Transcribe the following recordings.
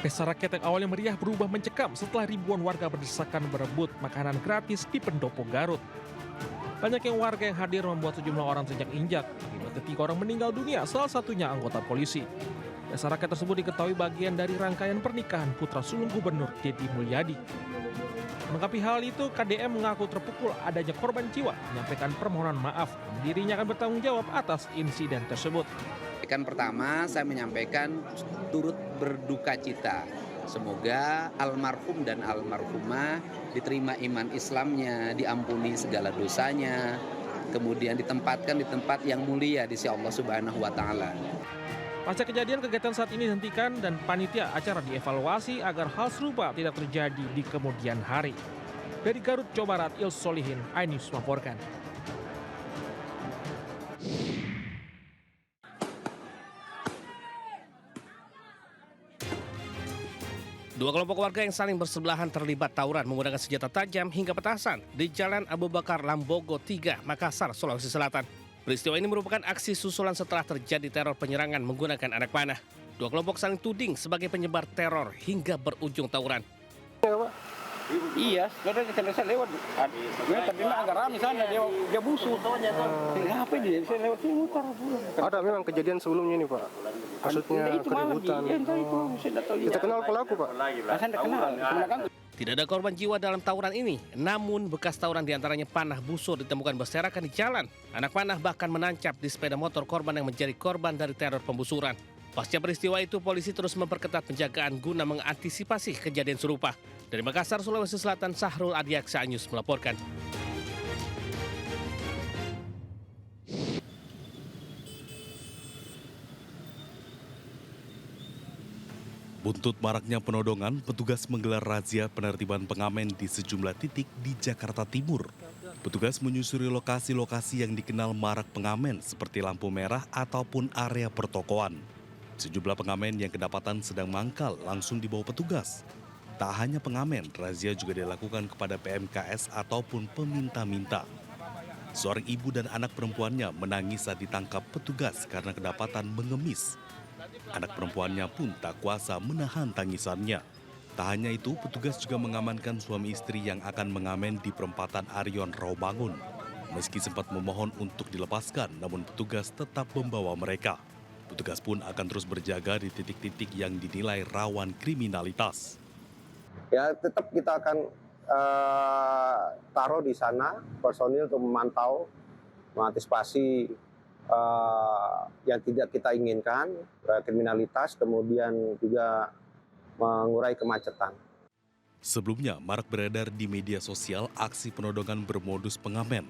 Pesta rakyat yang awalnya meriah berubah mencekam setelah ribuan warga berdesakan berebut makanan gratis di pendopo Garut. Banyak yang warga yang hadir membuat sejumlah orang injak. Akibatnya 3 orang meninggal dunia, salah satunya anggota polisi. Pesta rakyat tersebut diketahui bagian dari rangkaian pernikahan putra sulung Gubernur Deddy Mulyadi. Menanggapi hal itu, KDM mengaku terpukul adanya korban jiwa, menyampaikan permohonan maaf. Dirinya akan bertanggung jawab atas insiden tersebut. Kan pertama saya menyampaikan turut berduka cita. Semoga almarhum dan almarhumah diterima iman Islamnya, diampuni segala dosanya, kemudian ditempatkan di tempat yang mulia di sisi Allah Subhanahu wa taala. Pasca kejadian, kegiatan saat ini dihentikan dan panitia acara dievaluasi agar hal serupa tidak terjadi di kemudian hari. Dari Garut, Jawa Barat, Ils Solihin, iNews melaporkan. Dua kelompok warga yang saling bersebelahan terlibat tawuran menggunakan senjata tajam hingga petasan di Jalan Abu Bakar Lambogo 3, Makassar, Sulawesi Selatan. Peristiwa ini merupakan aksi susulan setelah terjadi teror penyerangan menggunakan anak panah. Dua kelompok saling tuding sebagai penyebar teror hingga berujung tawuran. Iya, karena saya lewat. Tadi agak ramai sana, dia busuk. Kenapa dia? Saya lewat sini mutar pulang. Ada memang kejadian sebelumnya nih Pak. Maksudnya keributan. Kita kenal pelaku Pak. Saya tidak kenal. Tidak ada korban jiwa dalam tawuran ini, namun bekas tawuran diantaranya panah busur ditemukan berserakan di jalan. Anak panah bahkan menancap di sepeda motor korban yang menjadi korban dari teror pembusuran. Pasca peristiwa itu, polisi terus memperketat penjagaan guna mengantisipasi kejadian serupa. Dari Makassar, Sulawesi Selatan, Sahrul Adiaksa, iNews melaporkan. Buntut maraknya penodongan, petugas menggelar razia penertiban pengamen di sejumlah titik di Jakarta Timur. Petugas menyusuri lokasi-lokasi yang dikenal marak pengamen seperti lampu merah ataupun area pertokoan. Sejumlah pengamen yang kedapatan sedang mangkal langsung dibawa petugas. Tak hanya pengamen, razia juga dilakukan kepada PMKS ataupun peminta-minta. Seorang ibu dan anak perempuannya menangis saat ditangkap petugas karena kedapatan mengemis. Anak perempuannya pun tak kuasa menahan tangisannya. Tak hanya itu, petugas juga mengamankan suami istri yang akan mengamen di perempatan Arion Rawamangun. Meski sempat memohon untuk dilepaskan, namun petugas tetap membawa mereka. Petugas pun akan terus berjaga di titik-titik yang dinilai rawan kriminalitas. Ya tetap kita akan taruh di sana personil untuk memantau, mengantisipasi yang tidak kita inginkan, kriminalitas, kemudian juga mengurai kemacetan. Sebelumnya, marak beredar di media sosial aksi penodongan bermodus pengamen.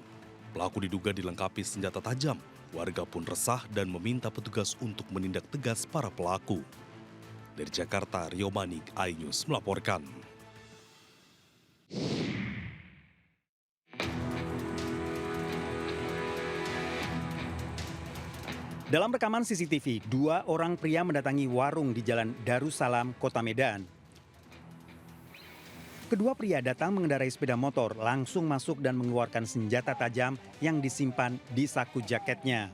Pelaku diduga dilengkapi senjata tajam. Warga pun resah dan meminta petugas untuk menindak tegas para pelaku. Dari Jakarta, Rio Manik, iNews melaporkan. Dalam rekaman CCTV, 2 orang pria mendatangi warung di Jalan Darussalam, Kota Medan. Kedua pria datang mengendarai sepeda motor, langsung masuk dan mengeluarkan senjata tajam yang disimpan di saku jaketnya.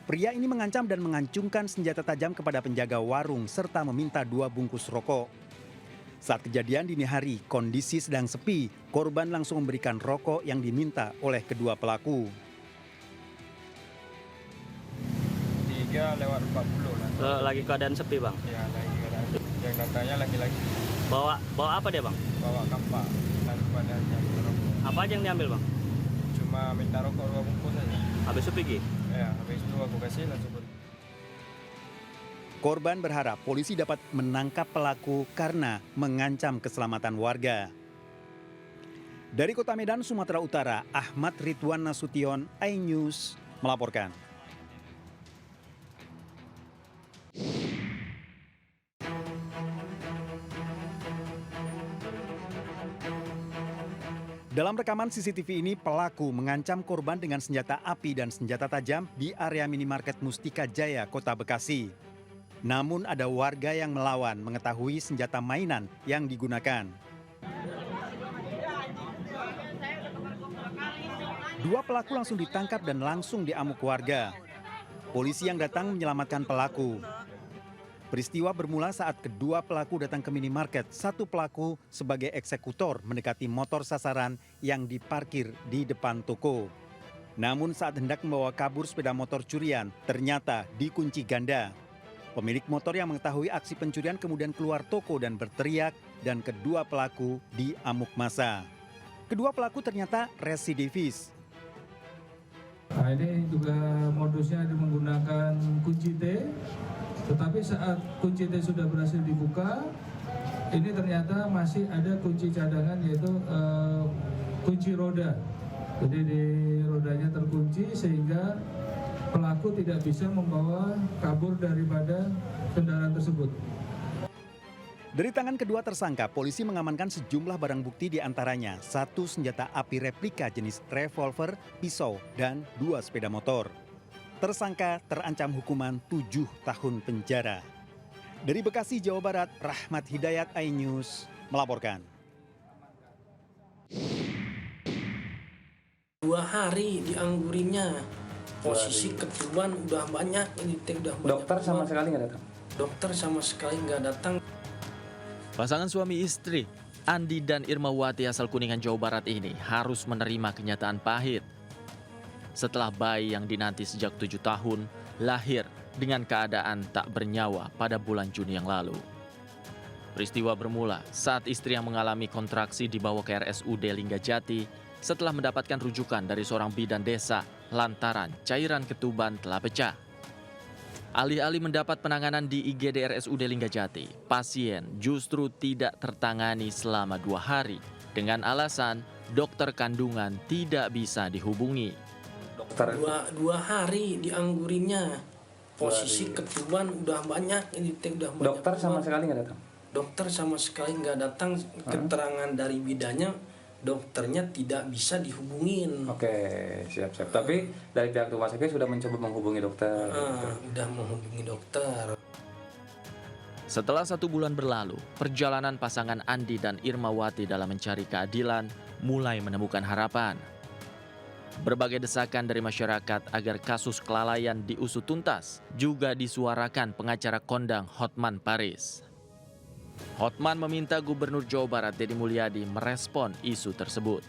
Pria ini mengancam dan mengancungkan senjata tajam kepada penjaga warung serta meminta 2 bungkus rokok. Saat kejadian dini hari, kondisi sedang sepi, korban langsung memberikan rokok yang diminta oleh kedua pelaku. 3:40 lah. Lagi keadaan sepi bang? Ya, lagi keadaan. Yang datanya laki-laki. Bawa apa dia bang? Bawa kampak dan pada yang rokok. Apa aja yang diambil bang? Cuma minta rokok 2 bungkus saja. Habis itu pergi? Ya, habis itu aku kasih langsung pergi. Korban berharap polisi dapat menangkap pelaku karena mengancam keselamatan warga. Dari Kota Medan, Sumatera Utara, Ahmad Ridwan Nasution, iNews melaporkan. Dalam rekaman CCTV ini, pelaku mengancam korban dengan senjata api dan senjata tajam di area minimarket Mustika Jaya, Kota Bekasi. Namun ada warga yang melawan mengetahui senjata mainan yang digunakan. 2 pelaku langsung ditangkap dan langsung diamuk warga. polisi yang datang menyelamatkan pelaku. Peristiwa bermula saat kedua pelaku datang ke minimarket. Satu pelaku sebagai eksekutor mendekati motor sasaran yang diparkir di depan toko. Namun saat hendak membawa kabur sepeda motor curian, ternyata dikunci ganda. Pemilik motor yang mengetahui aksi pencurian kemudian keluar toko dan berteriak, dan kedua pelaku diamuk massa. Kedua pelaku ternyata residivis. Nah, ini juga modusnya menggunakan kunci T, tetapi saat kunci T sudah berhasil dibuka, ini ternyata masih ada kunci cadangan yaitu kunci roda. Jadi di rodanya terkunci sehingga pelaku tidak bisa membawa kabur daripada kendaraan tersebut. Dari tangan kedua tersangka, polisi mengamankan sejumlah barang bukti di antaranya satu senjata api replika jenis revolver, pisau, dan 2 sepeda motor. Tersangka terancam hukuman 7 tahun penjara. Dari Bekasi, Jawa Barat, Rahmat Hidayat, iNews melaporkan. 2 hari dianggurinnya, posisi ketuban udah banyak, ini udah banyak. Dokter sama sekali nggak datang? Dokter sama sekali nggak datang. Pasangan suami istri, Andi dan Irmawati asal Kuningan, Jawa Barat ini harus menerima kenyataan pahit. Setelah bayi yang dinanti sejak 7 tahun, lahir dengan keadaan tak bernyawa pada bulan Juni yang lalu. Peristiwa bermula saat istri yang mengalami kontraksi dibawa ke RSUD Linggajati setelah mendapatkan rujukan dari seorang bidan desa lantaran cairan ketuban telah pecah. Alih-alih mendapat penanganan di IGD RSUD Linggajati, pasien justru tidak tertangani selama 2 hari dengan alasan dokter kandungan tidak bisa dihubungi. Dokter 2 hari dianggurinnya, posisi ketuban udah banyak, ini udah banyak. dokter sama sekali nggak datang? Dokter sama sekali nggak datang, keterangan dari bidannya dokternya tidak bisa dihubungin. Oke, siap-siap. Tapi dari pihak rumah sakit sudah mencoba menghubungi dokter. Udah menghubungi dokter. Setelah 1 bulan berlalu, perjalanan pasangan Andi dan Irmawati dalam mencari keadilan mulai menemukan harapan. Berbagai desakan dari masyarakat agar kasus kelalaian diusut tuntas juga disuarakan pengacara kondang Hotman Paris. Hotman meminta Gubernur Jawa Barat Deddy Mulyadi merespon isu tersebut.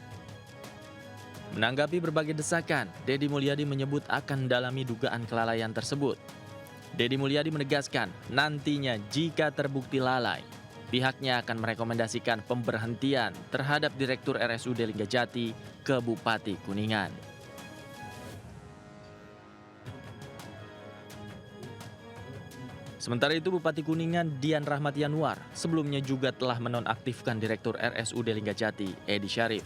Menanggapi berbagai desakan, Deddy Mulyadi menyebut akan mendalami dugaan kelalaian tersebut. Deddy Mulyadi menegaskan nantinya jika terbukti lalai, pihaknya akan merekomendasikan pemberhentian terhadap Direktur RSUD Linggajati ke Bupati Kuningan. Sementara itu Bupati Kuningan Dian Rahmat Yanuar sebelumnya juga telah menonaktifkan Direktur RSUD Linggajati Edi Syarif.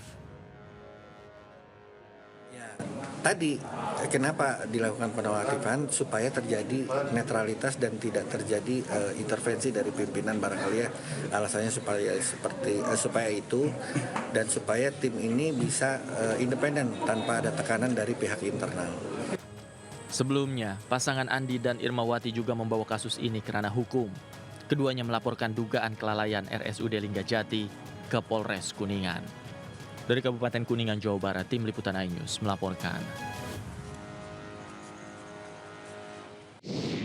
Tadi kenapa dilakukan penonaktifan supaya terjadi netralitas dan tidak terjadi intervensi dari pimpinan, barangkali ya alasannya supaya itu dan supaya tim ini bisa independen tanpa ada tekanan dari pihak internal. Sebelumnya, pasangan Andi dan Irmawati juga membawa kasus ini ke ranah hukum. Keduanya melaporkan dugaan kelalaian RSUD Linggajati ke Polres Kuningan. Dari Kabupaten Kuningan, Jawa Barat, Tim Liputan iNews melaporkan.